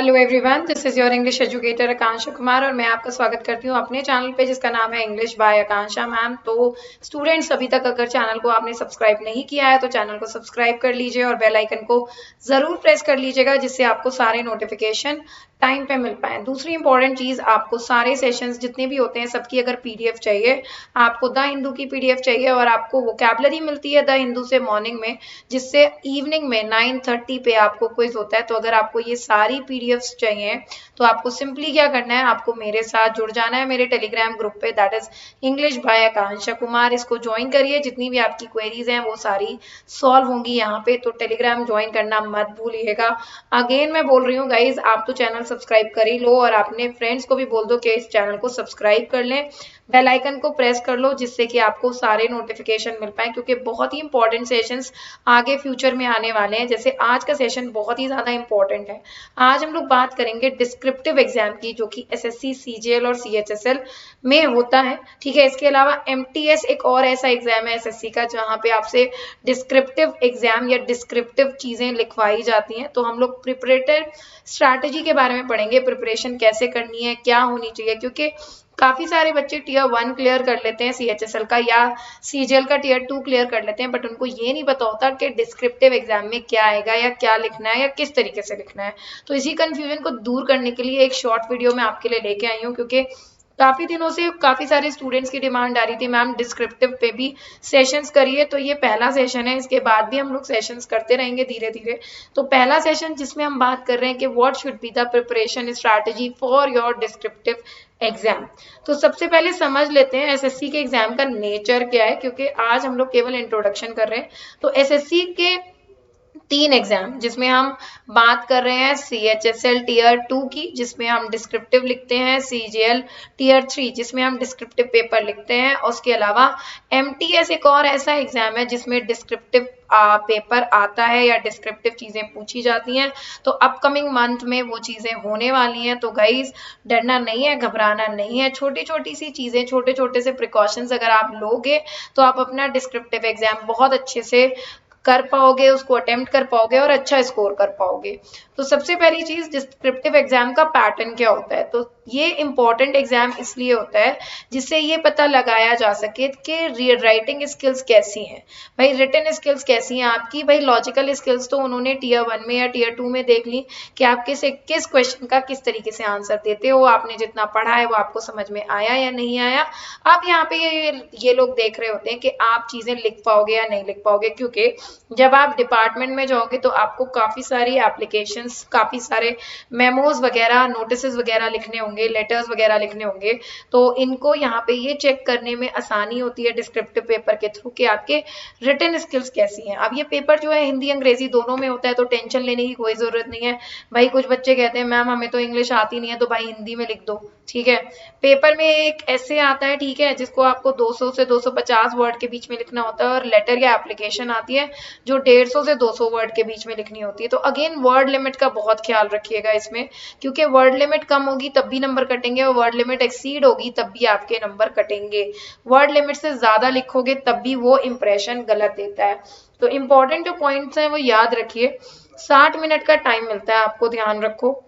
Hello everyone, this is your English educator Akanksha Kumar और मैं आपका स्वागत करती हूँ अपने चैनल पे जिसका नाम है इंग्लिश बाय आकांक्षा मैम। तो स्टूडेंट्स, अभी तक अगर चैनल को आपने सब्सक्राइब नहीं किया है तो चैनल को सब्सक्राइब कर लीजिए और बेल आइकन को जरूर प्रेस कर लीजिएगा जिससे आपको सारे नोटिफिकेशन टाइम पे मिल पाए। दूसरी इंपॉर्टेंट चीज, आपको सारे सेशंस जितने भी होते हैं सबकी अगर पीडीएफ चाहिए, आपको द हिंदू की पीडीएफ चाहिए और आपको वोकैबुलरी मिलती है द हिंदू से मॉर्निंग में, जिससे इवनिंग में 9:30 पे आपको क्विज होता है। तो अगर आपको ये सारी पीडीएफ्स चाहिए तो आपको सिंपली क्या करना है, आपको मेरे साथ जुड़ जाना है मेरे टेलीग्राम ग्रुप पे, दैट इज इंग्लिश बाय आकांक्षा कुमार। इसको ज्वाइन करिए, जितनी भी आपकी क्वेरीज हैं वो सारी सॉल्व होंगी यहाँ पे, तो टेलीग्राम ज्वाइन करना मत भूलिएगा। अगेन मैं बोल रही हूँ गाइज, आप तो चैनल सब्सक्राइब कर ही लो और अपने फ्रेंड्स को भी बोल दो कि इस चैनल को सब्सक्राइब कर लें, बेल आइकन को प्रेस कर लो जिससे कि आपको सारे नोटिफिकेशन मिल पाए, क्योंकि बहुत ही इंपॉर्टेंट सेशंस आगे फ्यूचर में आने वाले हैं। जैसे आज का सेशन बहुत ही ज्यादा इंपॉर्टेंट है। आज हम लोग बात करेंगे डिस्क्रिप्टिव एग्जाम की, जो कि एसएससी, सीजीएल और सीएचएसएल में होता है। ठीक है, इसके अलावा एमटीएस एक और ऐसा एग्जाम है एसएससी का जहां पे आपसे डिस्क्रिप्टिव एग्जाम या डिस्क्रिप्टिव चीजें लिखवाई जाती हैं। तो हम लोग प्रिपरेटर स्ट्रैटेजी के बारे में पढ़ेंगे, प्रिपरेशन कैसे करनी है, क्या होनी चाहिए, क्योंकि काफी सारे बच्चे टीयर 1 क्लियर कर लेते हैं सीएचएसएल का या सीजीएल का टीयर 2 क्लियर कर लेते हैं, बट उनको ये नहीं पता होता कि डिस्क्रिप्टिव एग्जाम में क्या आएगा या क्या लिखना है या किस तरीके से लिखना है। तो इसी कंफ्यूजन को दूर करने के लिए एक शॉर्ट वीडियो मैं आपके लिए लेके आई हूँ, क्योंकि काफी दिनों से काफी सारे स्टूडेंट्स की डिमांड आ रही थी, मैम डिस्क्रिप्टिव पे भी सेशंस करिए। तो ये पहला सेशन है, इसके बाद भी हम लोग सेशंस करते रहेंगे धीरे धीरे। तो पहला सेशन जिसमें हम बात कर रहे हैं कि what should be the preparation strategy for your descriptive exam. तो सबसे पहले समझ लेते हैं एसएससी के एग्जाम का नेचर क्या है, क्योंकि आज हम लोग केवल इंट्रोडक्शन कर रहे हैं। तो एसएससी के 3 एग्जाम जिसमें हम बात कर रहे हैं सीएचएसएल टीयर 2 की, जिसमें हम डिस्क्रिप्टिव लिखते हैं, सीजीएल टीयर 3 जिसमें हम डिस्क्रिप्टिव पेपर लिखते हैं, और उसके अलावा एमटीएस एक और ऐसा एग्जाम है जिसमें डिस्क्रिप्टिव पेपर आता है या डिस्क्रिप्टिव चीजें पूछी जाती हैं। तो अपकमिंग मंथ में वो चीजें होने वाली हैं। तो गाइस, डरना नहीं है, घबराना नहीं है, छोटी छोटी सी चीजें, छोटे छोटे से प्रिकॉशंस अगर आप लोगे तो आप अपना डिस्क्रिप्टिव एग्जाम बहुत अच्छे से कर पाओगे, उसको अटेम्प्ट कर पाओगे और अच्छा स्कोर कर पाओगे। तो सबसे पहली चीज, डिस्क्रिप्टिव एग्जाम का पैटर्न क्या होता है। तो ये इंपॉर्टेंट एग्जाम इसलिए होता है जिससे ये पता लगाया जा सके कि राइटिंग स्किल्स कैसी हैं, भाई रिटन स्किल्स कैसी हैं आपकी। भाई लॉजिकल स्किल्स तो उन्होंने टीयर 1 में या टीयर 2 में देख ली कि आप किस क्वेश्चन का किस तरीके से आंसर देते हो, आपने जितना पढ़ा है वो आपको समझ में आया या नहीं आया। आप यहाँ पे ये लोग देख रहे होते हैं कि आप चीजें लिख पाओगे या नहीं लिख पाओगे, क्योंकि जब आप डिपार्टमेंट में जाओगे तो आपको काफी सारी एप्लीकेशंस, काफी सारे मेमोज वगैरह, नोटिसेस वगैरह लिखने होंगे, लेटर्स वगैरह लिखने होंगे। तो इनको यहाँ पे ये चेक करने में आसानी होती है डिस्क्रिप्टिव पेपर के थ्रू कि आपके रिटन स्किल्स कैसी हैं। अब ये पेपर जो है हिंदी अंग्रेजी दोनों में होता है, तो टेंशन लेने की कोई जरूरत नहीं है। भाई कुछ बच्चे कहते हैं मैम हमें तो इंग्लिश आती नहीं है, तो भाई हिंदी में लिख दो, ठीक है। पेपर में एक ऐसे आता है, ठीक है, जिसको आपको 200 से 250 वर्ड के बीच में लिखना होता है, और लेटर या एप्लीकेशन आती है जो 150 से 200 वर्ड के बीच में लिखनी होती है। तो अगेन वर्ड लिमिट का बहुत ख्याल रखिएगा इसमें, क्योंकि वर्ड लिमिट कम होगी तब भी नंबर कटेंगे और वर्ड लिमिट एक्सीड होगी तब भी आपके नंबर कटेंगे। वर्ड लिमिट से ज्यादा लिखोगे तब भी वो इंप्रेशन गलत देता है। तो इंपॉर्टेंट जो पॉइंट्स हैं वो याद रखिए। 60 मिनट का टाइम मिलता है आपको, ध्यान रखो,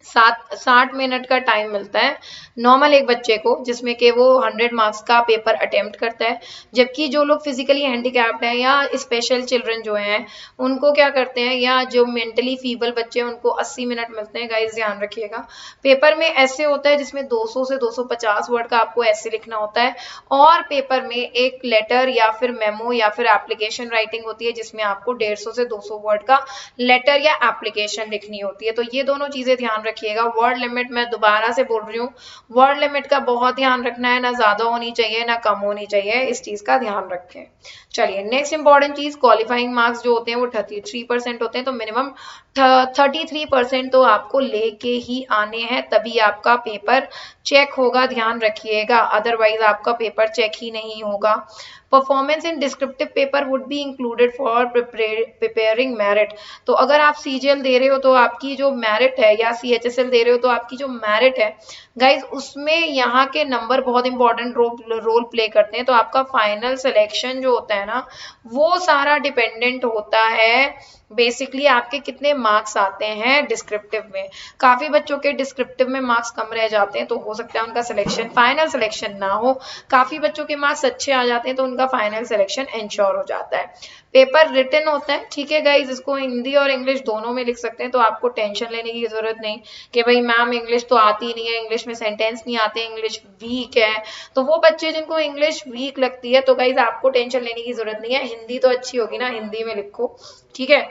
60 मिनट का टाइम मिलता है नॉर्मल एक बच्चे को, जिसमें कि वो 100 मार्क्स का पेपर अटेम्प्ट करता है। जबकि जो लोग फिजिकली हैंडीकैप्ड हैं या स्पेशल चिल्ड्रन जो हैं उनको क्या करते हैं, या जो मेंटली फीबल बच्चे हैं उनको 80 मिनट मिलते हैं। गाइस ध्यान रखिएगा, पेपर में ऐसे होता है जिसमें 200 से 250 वर्ड का आपको ऐसे लिखना होता है, और पेपर में एक लेटर या फिर मेमो या फिर एप्लीकेशन राइटिंग होती है जिसमें आपको 150 से 200 वर्ड का लेटर या एप्लीकेशन लिखनी होती है। तो ये दोनों चीजें ध्यान रखिएगा। वर्ड लिमिट, मैं दोबारा से बोल रही हूँ, वर्ड लिमिट का बहुत ध्यान रखना है, ना ज्यादा होनी चाहिए ना कम होनी चाहिए, इस चीज का ध्यान रखें। चलिए नेक्स्ट इंपॉर्टेंट चीज, क्वालिफाइंग मार्क्स जो होते हैं वो 33% होते हैं। तो मिनिमम 33% तो आपको लेके ही आने हैं, तभी आपका पेपर चेक होगा, ध्यान रखिएगा, अदरवाइज आपका पेपर चेक ही नहीं होगा। Performance in descriptive paper would be included for preparing merit. तो अगर आप सीजीएल दे रहे हो तो आपकी जो मेरिट है, या सीएचएसएल दे रहे हो तो आपकी जो मेरिट है गाइज, उसमें यहाँ के नंबर बहुत इंपॉर्टेंट रोल प्ले करते हैं। तो आपका फाइनल सिलेक्शन जो होता है ना, वो सारा डिपेंडेंट होता है बेसिकली आपके कितने मार्क्स आते हैं डिस्क्रिप्टिव में। काफी बच्चों के डिस्क्रिप्टिव में मार्क्स कम रह जाते हैं तो हो सकता है उनका सिलेक्शन, फाइनल सिलेक्शन ना हो। काफी बच्चों के मार्क्स अच्छे आ जाते हैं तो उनका फाइनल सिलेक्शन इंश्योर हो जाता है। पेपर रिटन होता है, ठीक है गाइज, इसको हिंदी और इंग्लिश दोनों में लिख सकते हैं, तो आपको टेंशन लेने की जरूरत नहीं कि भाई मैम इंग्लिश तो आती नहीं है, इंग्लिश में सेंटेंस नहीं आते, इंग्लिश वीक है। तो वो बच्चे जिनको इंग्लिश वीक लगती है तो गाइज आपको टेंशन लेने की जरूरत नहीं है, हिंदी तो अच्छी होगी ना, हिंदी में लिखो, ठीक है।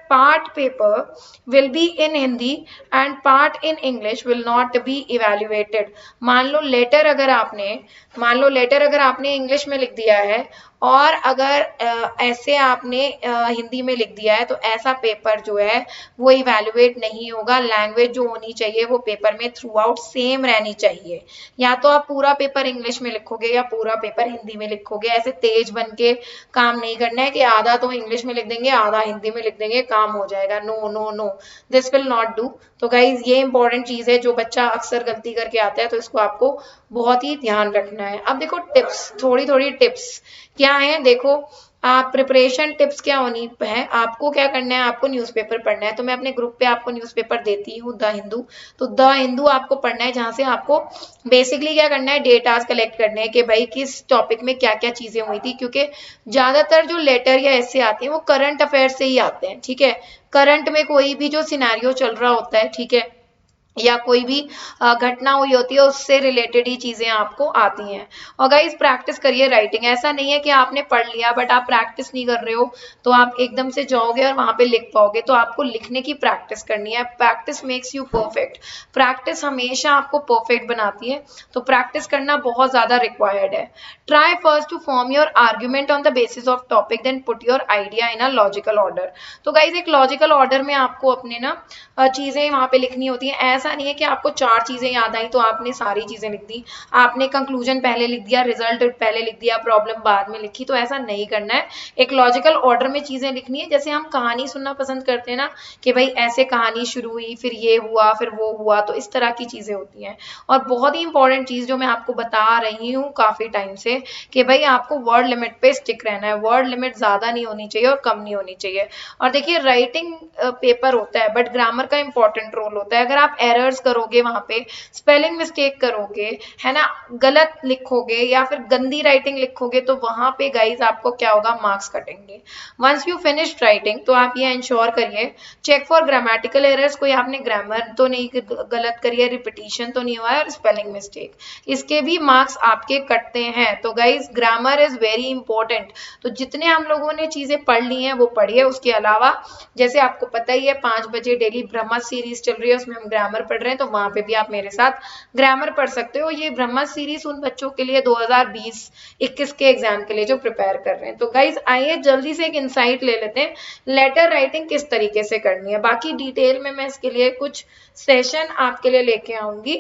Part paper will be in Hindi and part in English will not be evaluated। मान लो लेटर अगर आपने इंग्लिश में लिख दिया है और अगर ऐसे आपने हिंदी में लिख दिया है तो ऐसा पेपर जो है वो इवेल्युएट नहीं होगा। लैंग्वेज जो होनी चाहिए वो पेपर में थ्रू आउट सेम रहनी चाहिए। या तो आप पूरा पेपर इंग्लिश में लिखोगे या पूरा पेपर हिंदी में लिखोगे, ऐसे तेज बन के काम नहीं करना है कि आधा तो इंग्लिश में लिख देंगे आधा हिंदी में लिख देंगे काम हो जाएगा। No no no, this will not do. तो गाइज ये इंपॉर्टेंट चीज है, जो बच्चा अक्सर गलती करके आता है तो इसको आपको बहुत ही ध्यान रखना है। अब देखो टिप्स, थोड़ी थोड़ी टिप्स क्या है, देखो आप प्रिपरेशन टिप्स क्या होनी है, आपको क्या करना है, आपको न्यूज़पेपर पढ़ना है। तो मैं अपने ग्रुप पे आपको न्यूज़पेपर देती हूँ द हिंदू, तो द हिंदू आपको पढ़ना है, जहाँ से आपको बेसिकली क्या करना है, डेटास कलेक्ट करने हैं कि भाई किस टॉपिक में क्या क्या चीजें हुई थी, क्योंकि ज्यादातर जो लेटर या ऐसे आते हैं वो करंट अफेयर से ही आते हैं, ठीक है। करंट में कोई भी जो सिनेरियो चल रहा होता है, ठीक है, या कोई भी घटना हुई होती है उससे रिलेटेड ही चीजें आपको आती हैं। और गाइस प्रैक्टिस करिए राइटिंग, ऐसा नहीं है कि आपने पढ़ लिया बट आप प्रैक्टिस नहीं कर रहे हो तो आप एकदम से जाओगे और वहां पे लिख पाओगे। तो आपको लिखने की प्रैक्टिस करनी है, practice makes you perfect. Practice हमेशा आपको परफेक्ट बनाती है, तो प्रैक्टिस करना बहुत ज्यादा रिक्वायर्ड है। Try first to form your argument on the basis of topic, then put your idea in a logical order. तो गाइज एक लॉजिकल ऑर्डर में आपको अपने ना चीजें वहां पे लिखनी होती हैं। ऐसा नहीं है कि आपको 4 चीजें याद आई तो आपने सारी चीजें लिख दी, आपने कंक्लूजन पहले लिख दिया, रिजल्ट पहले लिख दिया, प्रॉब्लम बाद में लिखी, तो ऐसा नहीं करना है। एक लॉजिकल ऑर्डर में चीजें लिखनी है, जैसे हम कहानी सुनना पसंद करते हैं ना कि भाई ऐसे कहानी शुरू हुई फिर ये हुआ फिर वो हुआ, तो इस तरह की चीजें होती हैं। और बहुत ही इंपॉर्टेंट चीज जो मैं आपको बता रही हूँ काफी टाइम से कि भाई आपको वर्ड लिमिट पे स्टिक रहना है, वर्ड लिमिट ज्यादा नहीं होनी चाहिए और कम नहीं होनी चाहिए। और देखिए राइटिंग पेपर होता है बट ग्रामर का इंपॉर्टेंट रोल होता है। अगर आप एरर्स करोगे वहां पे, स्पेलिंग मिस्टेक करोगे, है ना, गलत लिखोगे या फिर गंदी राइटिंग लिखोगे तो वहां पे गाइज आपको क्या होगा, मार्क्स कटेंगे। वंस यू फिनिश राइटिंग तो आप ये इंश्योर करिए, चेक फॉर ग्रामेटिकल एरर्स, कोई आपने ग्रामर तो नहीं गलत करी है, रिपीटिशन तो नहीं हुआ है, और स्पेलिंग मिस्टेक, इसके भी मार्क्स आपके कटते हैं। तो guys grammar is very important. तो जितने हम लोगों ने चीजें पढ़ ली हैं वो पढ़िए, उसके अलावा जैसे आपको पता ही है 5 बजे डेली ब्रह्मा सीरीज चल रही है, उसमें हम ग्रामर पढ़ रहे हैं, तो वहां पे भी आप मेरे साथ ग्रामर पढ़ सकते हो। ये ब्रह्मा सीरीज उन बच्चों के लिए 2020-21 के एग्जाम के लिए जो प्रिपेयर कर रहे हैं। तो गाइज आइए जल्दी से एक इंसाइट ले लेते हैं, लेटर राइटिंग किस तरीके से करनी है। बाकी डिटेल में मैं इसके लिए कुछ सेशन आपके लिए लेके आऊंगी।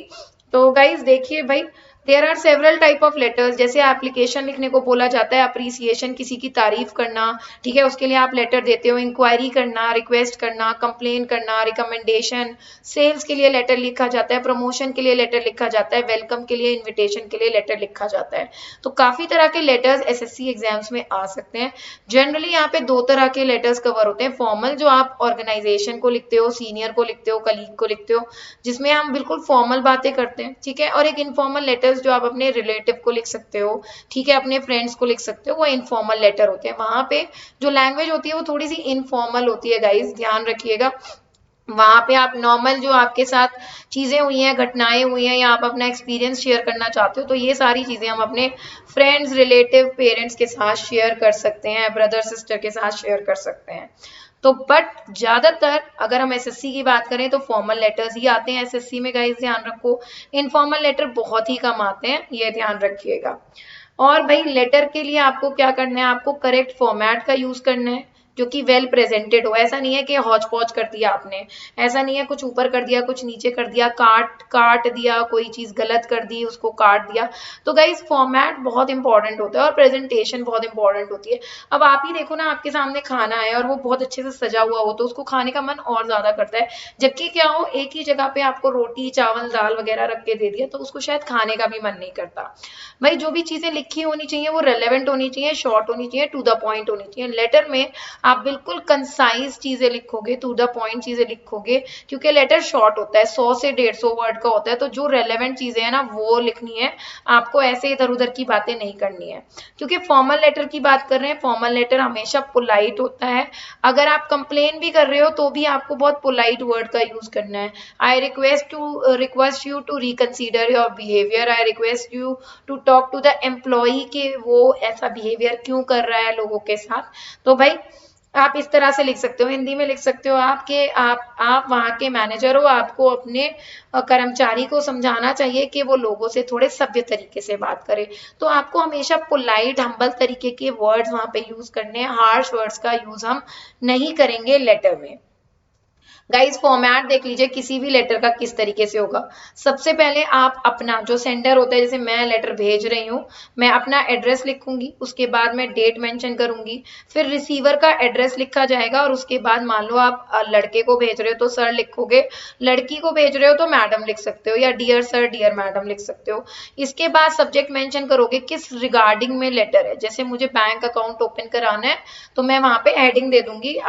तो गाइज देखिए भाई, there are several type of letters, जैसे एप्लीकेशन लिखने को बोला जाता है, अप्रिसिएशन, किसी की तारीफ करना, ठीक है, उसके लिए आप लेटर देते हो, इंक्वायरी करना, रिक्वेस्ट करना, कंप्लेन करना, रिकमेंडेशन, सेल्स के लिए लेटर लिखा जाता है, प्रमोशन के लिए लेटर लिखा जाता है, वेलकम के लिए, इन्विटेशन के लिए लेटर लिखा जाता है। तो काफी तरह के लेटर्स एसएससी एग्जाम्स में आ सकते हैं। जनरली यहाँ पे 2 तरह के लेटर्स कवर होते हैं, फॉर्मल जो आप ऑर्गेनाइजेशन को लिखते हो, सीनियर को लिखते हो, कलीग को लिखते हो, जिसमें हम बिल्कुल फॉर्मल बातें करते हैं, ठीक है, और एक इनफॉर्मल लेटर्स जो आप अपने रिलेटिव को लिख सकते हो, ठीक है, अपने फ्रेंड्स को लिख सकते हो, वो इनफॉर्मल लेटर होते हैं। वहां पे जो लैंग्वेज होती है वो थोड़ी सी इनफॉर्मल होती है, गाइज ध्यान रखिएगा। वहां पे आप नॉर्मल जो आपके साथ चीजें हुई हैं, घटनाएं हुई हैं, या आप अपना एक्सपीरियंस शेयर करना चाहते हो, तो ये सारी चीजें हम अपने फ्रेंड्स, रिलेटिव, पेरेंट्स के साथ शेयर कर सकते हैं, ब्रदर सिस्टर के साथ शेयर कर सकते हैं। तो बट ज्यादातर अगर हम एसएससी की बात करें तो फॉर्मल लेटर्स ही आते हैं एसएससी में, गाइस ध्यान रखो। इनफॉर्मल लेटर बहुत ही कम आते हैं, ये ध्यान रखिएगा। और भाई लेटर के लिए आपको क्या करना है, आपको करेक्ट फॉर्मेट का यूज करना है, जो कि वेल प्रेजेंटेड हो। ऐसा नहीं है कि हौच पौच कर दिया आपने, ऐसा नहीं है कुछ ऊपर कर दिया कुछ नीचे कर दिया, काट दिया, कोई चीज गलत कर दी उसको काट दिया। तो गाइज फॉर्मेट बहुत इंपॉर्टेंट होता है और प्रेजेंटेशन बहुत इंपॉर्टेंट होती है। अब आप ही देखो ना, आपके सामने खाना है और वो बहुत अच्छे से सजा हुआ हो तो उसको खाने का मन और ज्यादा करता है, जबकि क्या हो एक ही जगह पे आपको रोटी चावल दाल वगैरह रख के दे दिया तो उसको शायद खाने का भी मन नहीं करता। भाई जो भी चीजें लिखी होनी चाहिए वो रेलेवेंट होनी चाहिए, शॉर्ट होनी चाहिए, टू द पॉइंट होनी चाहिए। लेटर में आप बिल्कुल कंसाइज चीजें लिखोगे, टू द पॉइंट चीजें लिखोगे, क्योंकि लेटर शॉर्ट होता है, 100 से 150 वर्ड का होता है, तो जो रेलेवेंट चीजें हैं ना वो लिखनी है आपको, ऐसे इधर उधर की बातें नहीं करनी है। क्योंकि फॉर्मल लेटर की बात कर रहे हैं, फॉर्मल लेटर हमेशा पोलाइट होता है। अगर आप कंप्लेन भी कर रहे हो तो भी आपको बहुत पोलाइट वर्ड का यूज करना है। I request you to reconsider your behaviour, I request you to talk to the employee कि वो ऐसा बिहेवियर क्यों कर रहा है लोगों के साथ। तो भाई आप इस तरह से लिख सकते हो, हिंदी में लिख सकते हो आप कि आप वहाँ के मैनेजर हो, आपको अपने कर्मचारी को समझाना चाहिए कि वो लोगों से थोड़े सभ्य तरीके से बात करे। तो आपको हमेशा पोलाइट हम्बल तरीके के वर्ड्स वहाँ पे यूज करने हैं, हार्श वर्ड्स का यूज हम नहीं करेंगे लेटर में। गाइज फॉर्मेट देख लीजिए किसी भी लेटर का किस तरीके से होगा। सबसे पहले आप अपना जो सेंडर होता है, जैसे मैं लेटर भेज रही हूँ, मैं अपना एड्रेस लिखूंगी, उसके बाद मैं डेट मेंशन करूंगी, फिर रिसीवर का एड्रेस लिखा जाएगा और उसके बाद मान लो आप लड़के को भेज रहे हो तो सर लिखोगे, लड़की को भेज रहे हो तो मैडम लिख सकते हो, या डियर सर डियर मैडम लिख सकते हो। इसके बाद सब्जेक्ट मेंशन करोगे किस रिगार्डिंग में लेटर है। जैसे मुझे बैंक अकाउंट ओपन कराना है तो मैं वहां पे हेडिंग दे दूंगी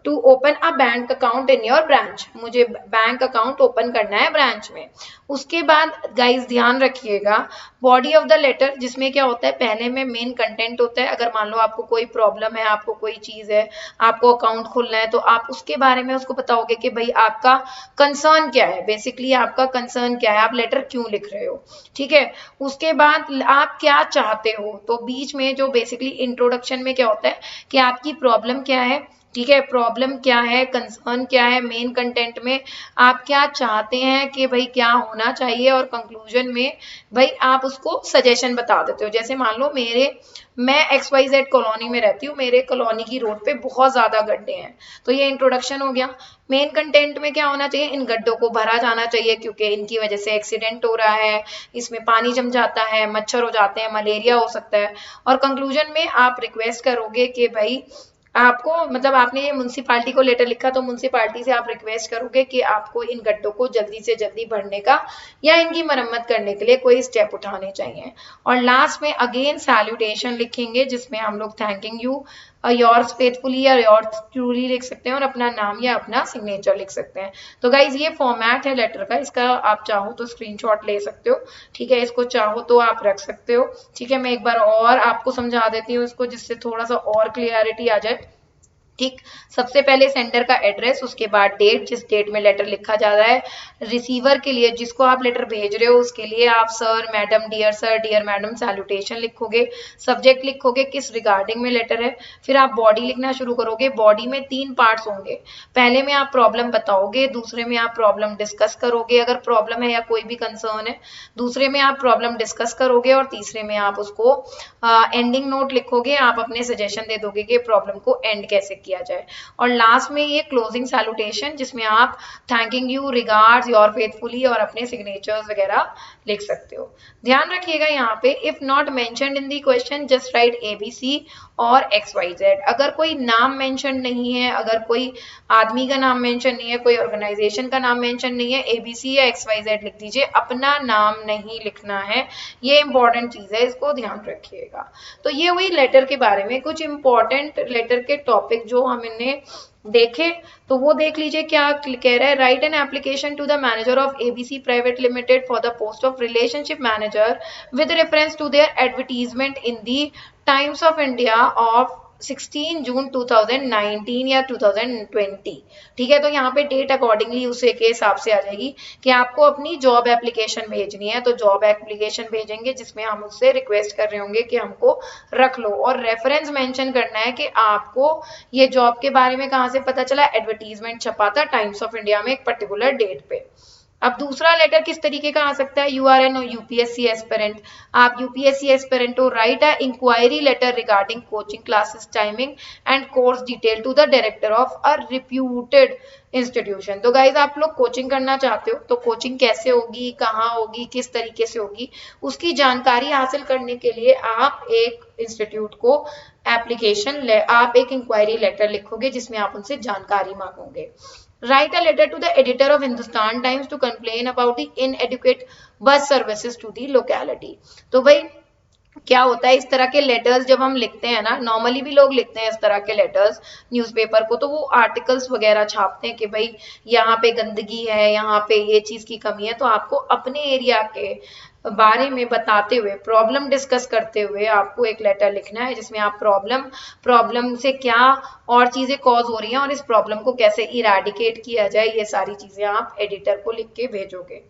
to open a bank account in your branch, मुझे बैंक अकाउंट ओपन करना है ब्रांच में। उसके बाद गाइस ध्यान रखिएगा बॉडी ऑफ द लेटर, जिसमें क्या होता है पहले में मेन कंटेंट होता है। अगर मान लो आपको कोई प्रॉब्लम है, आपको कोई चीज है, आपको अकाउंट खोलना है, तो आप उसके बारे में उसको बताओगे कि भाई आपका कंसर्न क्या है, बेसिकली आपका कंसर्न क्या है, आप लेटर क्यों लिख रहे हो, ठीक है। उसके बाद आप क्या चाहते हो, तो बीच में जो बेसिकली इंट्रोडक्शन में क्या होता है कि आपकी प्रॉब्लम क्या है, ठीक है, प्रॉब्लम क्या है, कंसर्न क्या है, मेन कंटेंट में आप क्या चाहते हैं कि भाई क्या होना चाहिए, और कंक्लूजन में भाई आप उसको सजेशन बता देते हो। जैसे मान लो मैं XYZ कॉलोनी में रहती हूँ, मेरे कॉलोनी की रोड पे बहुत ज्यादा गड्ढे हैं, तो ये इंट्रोडक्शन हो गया। मेन कंटेंट में क्या होना चाहिए, इन गड्ढों को भरा जाना चाहिए क्योंकि इनकी वजह से एक्सीडेंट हो रहा है, इसमें पानी जम जाता है, मच्छर हो जाते हैं, मलेरिया हो सकता है। और कंक्लूजन में आप रिक्वेस्ट करोगे कि भाई आपको, मतलब आपने ये म्युनिसिपालिटी को लेटर लिखा तो म्युनिसिपालिटी से आप रिक्वेस्ट करोगे कि आपको इन गड्ढों को जल्दी से जल्दी भरने का या इनकी मरम्मत करने के लिए कोई स्टेप उठाने चाहिए। और लास्ट में अगेन सैल्यूटेशन लिखेंगे जिसमें हम लोग थैंकिंग यू, योर्स फेथफुली या योर्स ट्रूली लिख सकते हैं, और अपना नाम या अपना सिग्नेचर लिख सकते हैं। तो गाइज ये फॉर्मेट है लेटर का, इसका आप चाहो तो स्क्रीनशॉट ले सकते हो, ठीक है, इसको चाहो तो आप रख सकते हो, ठीक है। मैं एक बार और आपको समझा देती हूँ इसको, जिससे थोड़ा सा और क्लियरिटी आ जाए, ठीक। सबसे पहले सेंडर का एड्रेस, उसके बाद डेट, जिस डेट में लेटर लिखा जा रहा है। रिसीवर के लिए, जिसको आप लेटर भेज रहे हो, उसके लिए आप सर डियर मैडम सैल्यूटेशन लिखोगे। सब्जेक्ट लिखोगे किस रिगार्डिंग में लेटर है। फिर आप बॉडी लिखना शुरू करोगे। बॉडी में 3 पार्ट्स होंगे, पहले में आप प्रॉब्लम बताओगे, दूसरे में आप प्रॉब्लम डिस्कस करोगे अगर प्रॉब्लम है या कोई भी कंसर्न है, दूसरे में आप प्रॉब्लम डिस्कस करोगे, और तीसरे में आप उसको एंडिंग नोट लिखोगे, आप अपने सजेशन दे दोगे कि प्रॉब्लम को एंड कैसे किया जाए। और लास्ट में ये क्लोजिंग सैल्यूटेशन, जिसमें आप thanking you, regards, your faithfully और अपने सिग्नेचर्स वगैरह लिख सकते हो। ध्यान रखिएगा यहाँ पे, if not mentioned in the question just right ABC और XYZ। अगर कोई नाम मेंशन नहीं है, अगर कोई आदमी का नाम मेंशन नहीं है, कोई ऑर्गेनाइजेशन का नाम मेंशन नहीं है, ABC या XYZ लिख दीजिए, अपना नाम नहीं लिखना है, ये इंपॉर्टेंट चीज है, इसको ध्यान रखिएगा। तो ये हुई लेटर के बारे में कुछ इंपॉर्टेंट लेटर के टॉपिक जो हमने देखे, तो वो देख लीजिए क्या कह रहा है। Write an application to the manager of ABC private limited for the post of relationship manager with reference to their advertisement in the Times of India of 16 June 2019 या 2020, ठीक है। तो यहाँ पे डेट अकॉर्डिंगली उसे के हिसाब से आ जाएगी कि आपको अपनी जॉब एप्लीकेशन भेजनी है, तो जॉब एप्लीकेशन भेजेंगे जिसमें हम उससे रिक्वेस्ट कर रहे होंगे कि हमको रख लो, और रेफरेंस मेंशन करना है कि आपको ये जॉब के बारे में कहाँ से पता चला, एडवर्टीजमेंट छपा था टाइम्स ऑफ इंडिया में एक पर्टिकुलर डेट पे। अब दूसरा लेटर किस तरीके का आ सकता है, you are an UPSC aspirant, आप यूपीएससी एस्पिरेंट हो, write a inquiry letter regarding coaching classes timing and course detail to the director of a reputed institution. तो गाइज आप लोग कोचिंग करना चाहते हो तो कोचिंग कैसे होगी, कहाँ होगी, किस तरीके से होगी, उसकी जानकारी हासिल करने के लिए आप एक इंस्टीट्यूट को आप एक इंक्वायरी लेटर लिखोगे जिसमें आप उनसे जानकारी मांगोगे। Write a letter to the editor of Hindustan Times to complain about the inadequate bus services to the locality। तो भाई क्या होता है, इस तरह के लेटर्स जब हम लिखते हैं ना, नॉर्मली भी लोग लिखते हैं इस तरह के लेटर्स न्यूज़पेपर को, तो वो आर्टिकल्स वगैरह छापते हैं कि भाई यहाँ पे गंदगी है, यहाँ पे ये चीज की कमी है, तो आपको अपने एरिया के बारे में बताते हुए, प्रॉब्लम डिस्कस करते हुए आपको एक लेटर लिखना है जिसमें आप प्रॉब्लम से क्या और चीजें कॉज हो रही हैं और इस प्रॉब्लम को कैसे इराडिकेट किया जाए, ये सारी चीजें आप एडिटर को लिख के भेजोगे।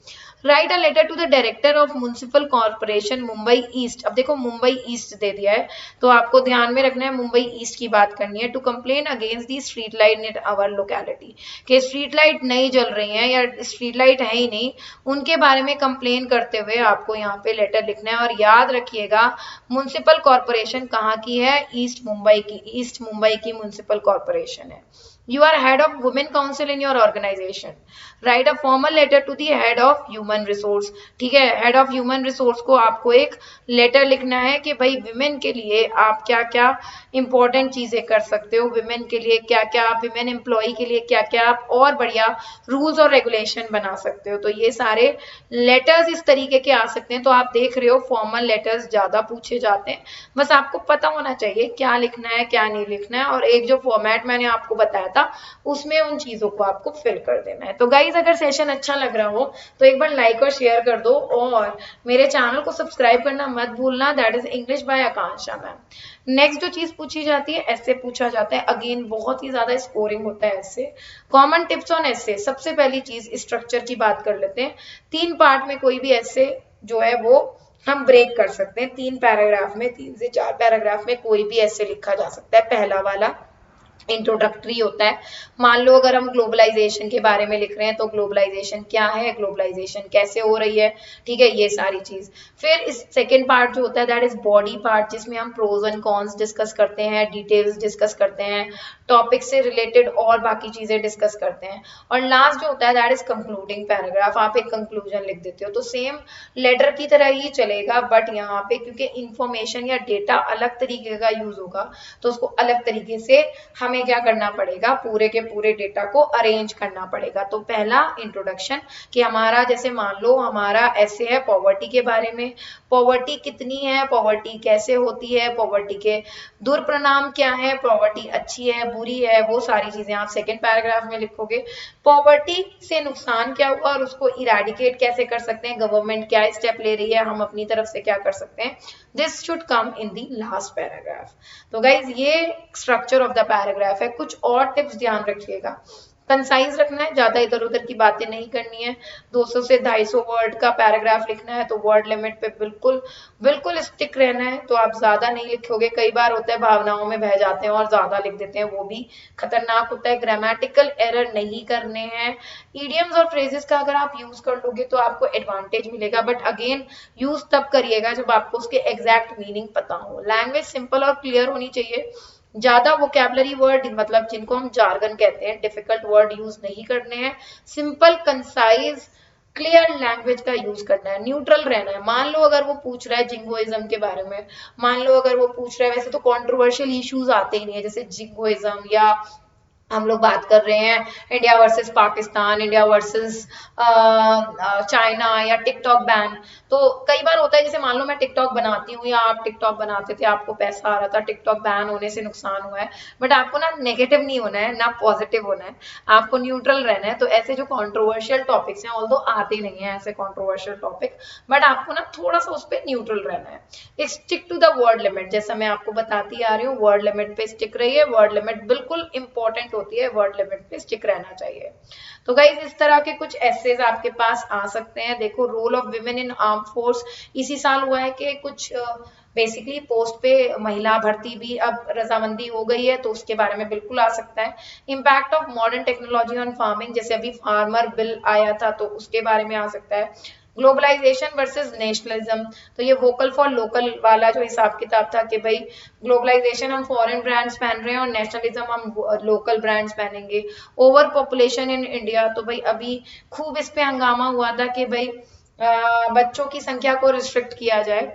Write a letter to the director of municipal corporation Mumbai east. अब देखो मुंबई ईस्ट दे दिया है तो आपको ध्यान में रखना है मुंबई ईस्ट की बात करनी है। To complain against the street light in our locality, कि स्ट्रीट लाइट नहीं जल रही है या स्ट्रीट लाइट है ही नहीं, उनके बारे में कंप्लेन करते हुए आपको यहाँ पे लेटर लिखना है। और याद रखिएगा म्युनिसिपल कॉर्पोरेशन कहाँ की है, ईस्ट मुंबई की म्युनिसिपल कॉर्पोरेशन है। You are head of women council in your organization. Write a formal letter to the head of human resource। ठीक है, head of human resource को आपको एक लेटर लिखना है कि भाई विमेन के लिए आप क्या क्या इंपॉर्टेंट चीजें कर सकते हो, विमेन के लिए क्या क्या आप, विमेन एम्प्लॉय के लिए क्या क्या आप और बढ़िया रूल्स और रेगुलेशन बना सकते हो। तो ये सारे लेटर्स इस तरीके के आ सकते हैं। तो आप देख रहे हो फॉर्मल लेटर्स ज्यादा पूछे जाते हैं, बस आपको पता होना चाहिए क्या लिखना है क्या नहीं लिखना है, और एक जो फॉर्मेट मैंने आपको बताया था उसमें उन चीजों को आपको फिल कर देना है। तो गाइज अगर सेशन अच्छा लग रहा हो तो एक बार लाइक और शेयर कर दो और मेरे चैनल को सब्सक्राइब करना मत भूलना। That is English by Akanksha ma'am. Next जो चीज पूछी जाती है, ऐसे पूछा जाता है, अगेन बहुत ही ज्यादा स्कोरिंग होता है ऐसे। कॉमन टिप्स ऑन ऐसे, सबसे पहली चीज स्ट्रक्चर की बात कर लेते हैं। 3 पार्ट में कोई भी ऐसे जो है वो हम ब्रेक कर सकते हैं, 3 पैराग्राफ में, 3 से 4 पैराग्राफ में कोई भी ऐसे लिखा जा सकता है। पहला वाला इंट्रोडक्टरी होता है। मान लो अगर हम ग्लोबलाइजेशन के बारे में लिख रहे हैं तो ग्लोबलाइजेशन क्या है, ग्लोबलाइजेशन कैसे हो रही है, ठीक है, ये सारी चीज। फिर इस सेकेंड पार्ट जो होता है दैट इज बॉडी पार्ट, जिसमें हम प्रोज एंड कॉन्स डिस्कस करते हैं, डिटेल्स डिस्कस करते हैं, टॉपिक से रिलेटेड और बाकी चीजें डिस्कस करते हैं। और लास्ट जो होता है दैट इज कंक्लूडिंग पैराग्राफ, आप एक कंक्लूजन लिख देते हो। तो सेम लेटर की तरह ही चलेगा, बट यहाँ पे क्योंकि इंफॉर्मेशन या डेटा अलग तरीके का यूज होगा तो उसको अलग तरीके से हमें क्या करना पड़ेगा, पूरे के पूरे डेटा को अरेंज करना पड़ेगा। तो पहला इंट्रोडक्शन कि हमारा, जैसे मान लो हमारा ऐसे है पॉवर्टी के बारे में, पॉवर्टी कितनी है, पॉवर्टी कैसे होती है, पॉवर्टी के दुष्परिणाम क्या है, पॉवर्टी अच्छी है बुरी है, वो सारी चीजें आप सेकेंड पैराग्राफ में लिखोगे। पॉवर्टी से नुकसान क्या हुआ और उसको इराडिकेट कैसे कर सकते हैं, गवर्नमेंट क्या स्टेप ले रही है, हम अपनी तरफ से क्या कर सकते हैं, this should come in the last paragraph. तो गाइज ये स्ट्रक्चर ऑफ द पैराग्राफ है। कुछ और टिप्स ध्यान रखिएगा, कंसाइज रखना है, ज्यादा इधर उधर की बातें नहीं करनी है। 200 से 250 वर्ड का पैराग्राफ लिखना है तो वर्ड लिमिट पे बिल्कुल स्टिक रहना है। तो आप ज्यादा नहीं लिखोगे, कई बार होता है भावनाओं में बह जाते हैं और ज्यादा लिख देते हैं, वो भी खतरनाक होता है। ग्रामेटिकल एरर नहीं करने हैं। इडियम्स और फ्रेजेस का अगर आप यूज कर लोगे तो आपको एडवांटेज मिलेगा, बट अगेन यूज तब करिएगा जब आपको उसके एग्जैक्ट मीनिंग पता हो। लैंग्वेज सिंपल और क्लियर होनी चाहिए, ज्यादा वोकैबुलरी वर्ड मतलब जिनको हम जार्गन कहते हैं, डिफिकल्ट वर्ड यूज नहीं करने हैं। सिंपल कंसाइज क्लियर लैंग्वेज का यूज करना है, न्यूट्रल रहना है। मान लो अगर वो पूछ रहा है जिंगोइज्म के बारे में, मान लो अगर वो पूछ रहा है, वैसे तो कंट्रोवर्शियल इश्यूज आते ही नहीं है, जैसे जिंगोइज्म, या हम लोग बात कर रहे हैं India versus Pakistan, India versus China, या टिकटॉक बैन। तो कई बार होता है, जैसे मान लो मैं टिकटॉक बनाती हूँ या आप टिकटॉक बनाते थे, आपको पैसा आ रहा था, टिकटॉक बैन होने से नुकसान हुआ है, बट आपको ना नेगेटिव नहीं होना है ना पॉजिटिव होना है, आपको न्यूट्रल रहना है। तो ऐसे जो कॉन्ट्रोवर्शियल टॉपिक्स हैं, ऑल्दो आते नहीं है ऐसे कॉन्ट्रोवर्शियल टॉपिक, बट आपको ना थोड़ा सा उस पर न्यूट्रल रहना है। Stick to the word limit, जैसा मैं आपको बताती आ रही हूँ, वर्ड लिमिट पे स्टिक रहिए। वर्ड लिमिट बिल्कुल इंपॉर्टेंट होती है, वर्ड लिमिट पे स्टिक रहना चाहिए। तो गाइज इस तरह के कुछ एसेज आपके पास आ सकते हैं। देखो role of women in arm force इसी साल हुआ है कि कुछ बेसिकली पोस्ट पे महिला भर्ती भी अब रजामंदी हो गई है, तो उसके बारे में बिल्कुल आ सकता है। Impact of modern technology on farming, जैसे अभी फार्मर बिल आया था तो उसके बारे में आ सकता है। ग्लोबलाइजेशन वर्सेस नेशनलिज्म, तो ये वोकल फॉर लोकल वाला जो हिसाब किताब था कि भाई ग्लोबलाइजेशन हम फॉरेन ब्रांड्स पहन रहे हैं और नेशनलिज्म हम लोकल ब्रांड्स पहनेंगे। ओवर पॉपुलेशन इन इंडिया, तो भाई अभी खूब इस पे हंगामा हुआ था कि भाई बच्चों की संख्या को रिस्ट्रिक्ट किया जाए।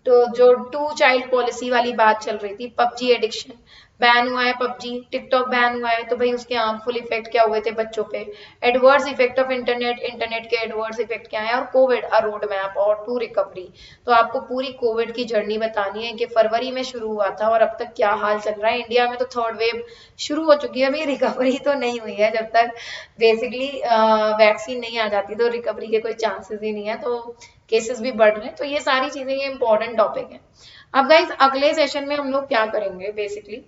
तो जो 2 चाइल्ड पॉलिसी वाली बात चल रही थी। पबजी एडिक्शन बैन हुआ है, पबजी टिकटॉक बैन हुआ है, तो भाई उसके हार्मफुल इफेक्ट क्या हुए थे बच्चों पे। एडवर्स इफेक्ट ऑफ इंटरनेट के एडवर्स इफेक्ट क्या है, और कोविड अ रोड मैप और टू रिकवरी। तो आपको पूरी कोविड की जर्नी बतानी है कि फरवरी में शुरू हुआ था और अब तक क्या हाल चल रहा है। इंडिया में तो थर्ड वेव शुरू हो चुकी है, अभी रिकवरी तो नहीं हुई है। जब तक बेसिकली वैक्सीन नहीं आ जाती तो रिकवरी के कोई चांसेस ही नहीं है, तो केसेस भी बढ़ रहे हैं। तो ये सारी चीजें, ये इंपॉर्टेंट टॉपिक है। अब गाइज अगले सेशन में हम लोग क्या करेंगे, बेसिकली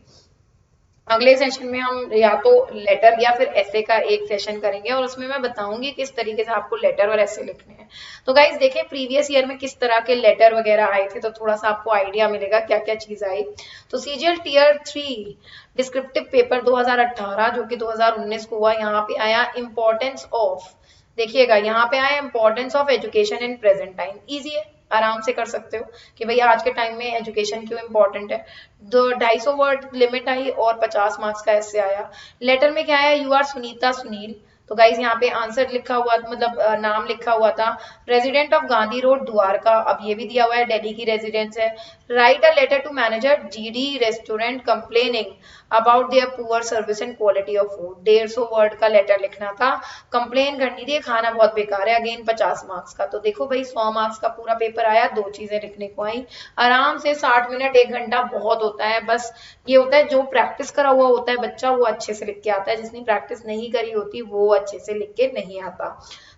अगले सेशन में हम या तो लेटर या फिर ऐसे का एक सेशन करेंगे और उसमें मैं बताऊंगी किस तरीके से आपको लेटर और ऐसे लिखने हैं। तो गाइज देखें प्रीवियस ईयर में किस तरह के लेटर वगैरह आए थे, तो थोड़ा सा आपको आइडिया मिलेगा क्या क्या चीज आई। तो सीजीएल टीयर 3 डिस्क्रिप्टिव पेपर 2018 जो कि 2019 को हुआ, यहाँ पे आया इंपॉर्टेंस ऑफ, देखिएगा यहाँ पे आया importance of education in present time. Easy है, आराम से कर सकते हो कि भैया आज के टाइम में एजुकेशन क्यों इंपॉर्टेंट है। 250 वर्ड लिमिट आई और 50 मार्क्स का ऐसे आया। लेटर में क्या आया, यू आर सुनीता सुनील। तो गाइज यहाँ पे आंसर लिखा हुआ, मतलब नाम लिखा हुआ था, resident of Gandhi road Dwarka. अब ये भी दिया हुआ है दिल्ली की रेजिडेंस है। Write a letter to manager GD restaurant complaining about their poor service and quality of food. 150 word का लेटर लिखना था, कंप्लेन करनी थी खाना बहुत बेकार है। अगेन 50 मार्क्स का। तो देखो भाई 100 मार्क्स का पूरा पेपर आया, 2 चीजें लिखने को आई। आराम से 60 मिनट 1 घंटा बहुत होता है। बस ये होता है जो प्रैक्टिस करा हुआ होता है बच्चा वो अच्छे से लिख के आता है, जिसने प्रैक्टिस नहीं करी होती वो अच्छे से लिख के नहीं आता।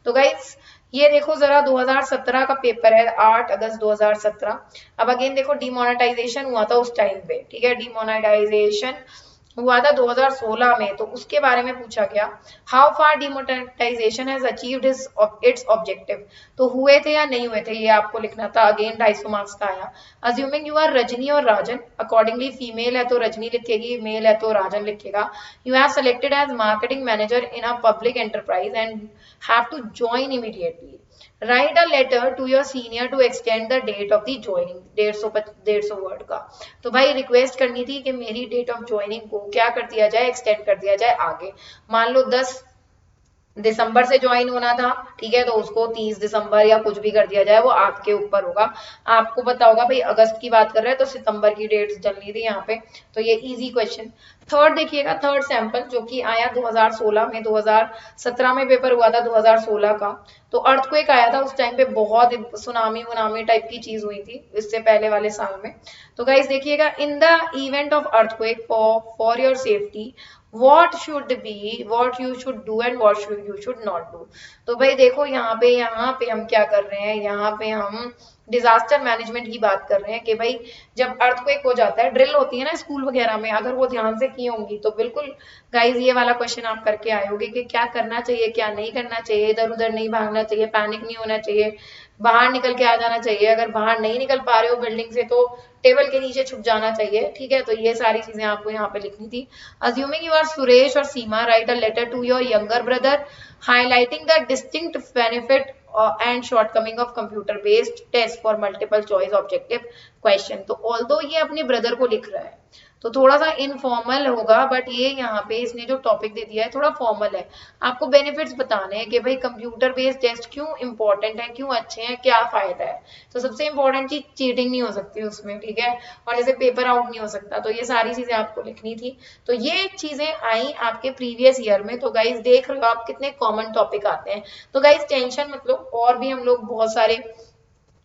तो गाइज ये देखो जरा 2017 का पेपर है, 8 अगस्त 2017। अब अगेन देखो डिमोनेटाइजेशन हुआ था उस टाइम पे, ठीक है, डिमोनेटाइजेशन हुआ था 2016 में, तो उसके बारे में पूछा गया how far demonetisation has achieved it's objective. तो हुए थे या नहीं हुए थे, ये आपको लिखना था। अगेन 250 मार्क्स का आया। अज्यूमिंग यू आर रजनी और राजन, अकॉर्डिंगली फीमेल है तो रजनी लिखेगी, मेल है तो राजन लिखेगा। You have selected as marketing manager in a public enterprise and have to join immediately. Write a letter to your senior to extend the date of the joining. 150 word का। तो भाई request करनी थी कि मेरी डेट ऑफ ज्वाइनिंग को क्या कर दिया जाए, एक्सटेंड कर दिया जाए आगे। मान लो 10 दिसंबर से ज्वाइन होना था, ठीक है, तो उसको 30 दिसंबर या कुछ भी कर दिया जाए, वो आपके ऊपर होगा। आपको पता होगा भाई अगस्त की बात कर रहे हैं तो सितंबर की डेट्स चलनी थी यहाँ पे। तो ये इजी क्वेश्चन। थर्ड देखिएगा, थर्ड सैंपल जो कि आया 2016 में, 2017 में पेपर हुआ था 2016 का। तो अर्थक्वेक आया था उस टाइम पे, बहुत सुनामी वुनामी टाइप की चीज हुई थी इससे पहले वाले साल में। तो गाइस देखिएगा, in the event of earthquake for your safety what should be, what you should do and what you should not do। तो भाई देखो यहाँ पे हम क्या कर रहे हैं, यहाँ पे हम डिजास्टर मैनेजमेंट की बात कर रहे हैं कि भाई जब अर्थक्वेक हो जाता है, ड्रिल होती है ना स्कूल वगैरह में, अगर वो ध्यान से की होंगी तो बिल्कुल गाइज ये वाला क्वेश्चन आप करके आए होगे कि क्या करना चाहिए क्या नहीं करना चाहिए, इधर उधर नहीं भागना चाहिए, पैनिक नहीं होना चाहिए, बाहर निकल के आ जाना चाहिए, अगर बाहर नहीं निकल पा रहे हो बिल्डिंग से तो टेबल के नीचे छुप जाना चाहिए, ठीक है। तो ये सारी चीजें आपको यहाँ पे लिखनी थी। अज्यूमिंग यू आर सुरेश और Seema, write a letter to your younger brother highlighting the distinct benefit and shortcoming of computer based test for multiple choice objective question। तो although ये अपने ब्रदर को लिख रहा है तो थोड़ा सा इनफॉर्मल होगा, बट ये यहाँ पे इसने जो टॉपिक दे दिया है थोड़ा फॉर्मल है। आपको बेनिफिट्स बताने हैं कि भाई कंप्यूटर बेस्ड टेस्ट क्यों इंपॉर्टेंट है, क्यों अच्छे हैं, क्या फायदा है। तो सबसे इंपॉर्टेंट चीज चीटिंग नहीं हो सकती उसमें, ठीक है, और जैसे पेपर आउट नहीं हो सकता। तो ये सारी चीजें आपको लिखनी थी। तो ये चीजें आई आपके प्रीवियस ईयर में। तो गाइज देख रहे हो आप कितने कॉमन टॉपिक आते हैं। तो गाइज टेंशन मतलब, और भी हम लोग बहुत सारे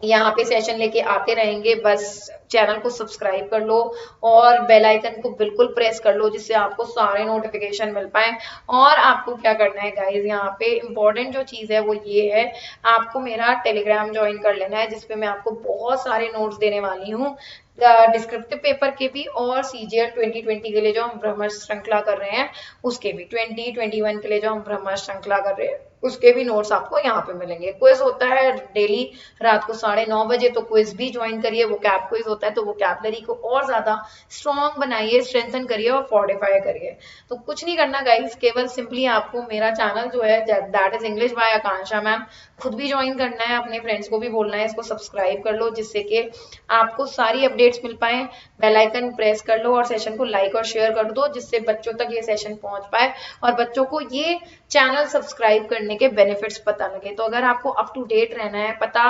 यहाँ पे सेशन लेके आते रहेंगे। बस चैनल को सब्सक्राइब कर लो और बेल आइकन को बिल्कुल प्रेस कर लो जिससे आपको सारे नोटिफिकेशन मिल पाए। और आपको क्या करना है गाइज, यहाँ पे इम्पोर्टेंट जो चीज है वो ये है, आपको मेरा टेलीग्राम ज्वाइन कर लेना है जिसपे मैं आपको बहुत सारे नोट्स देने वाली हूँ। डिस्क्रिप्टिव पेपर के भी और CGL 2020 के लिए जो हम ब्रह्मर्ष श्रृंखला कर रहे हैं उसके भी, 2021 के लिए जो हम ब्रह्मर्ष श्रृंखला कर रहे हैं उसके भी नोट्स आपको यहाँ पे मिलेंगे। क्विज होता है डेली रात को 9:30 बजे, तो क्विज भी ज्वाइन करिए। वो कैप क्विज होता है, तो वोकैबुलरी को और ज्यादा स्ट्रॉन्ग बनाइए, स्ट्रेंथन करिए और फोर्टिफाई करिए। तो कुछ नहीं करना गाइस, केवल सिंपली आपको मेरा चैनल जो है that is English by Akanksha ma'am खुद भी ज्वाइन करना है, अपने फ्रेंड्स को भी बोलना है इसको सब्सक्राइब कर लो, जिससे कि आपको सारी अपडेट्स मिल पाए। बेल आइकन प्रेस कर लो और सेशन को लाइक और शेयर कर दो, जिससे बच्चों तक ये सेशन पहुंच पाए और बच्चों को ये चैनल सब्सक्राइब करने के बेनिफिट्स पता लगे। तो अगर आपको अप टू डेट रहना है, पता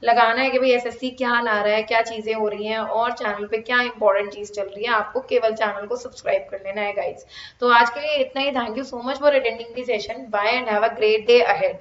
लगाना है कि भाई SSC क्या ला रहा है, क्या चीजें हो रही हैं और चैनल पे क्या इंपॉर्टेंट चीज चल रही है, आपको केवल चैनल को सब्सक्राइब कर लेना है गाइज। तो आज के लिए इतना ही। Thank you so much for attending the session. Bye and have a great day ahead.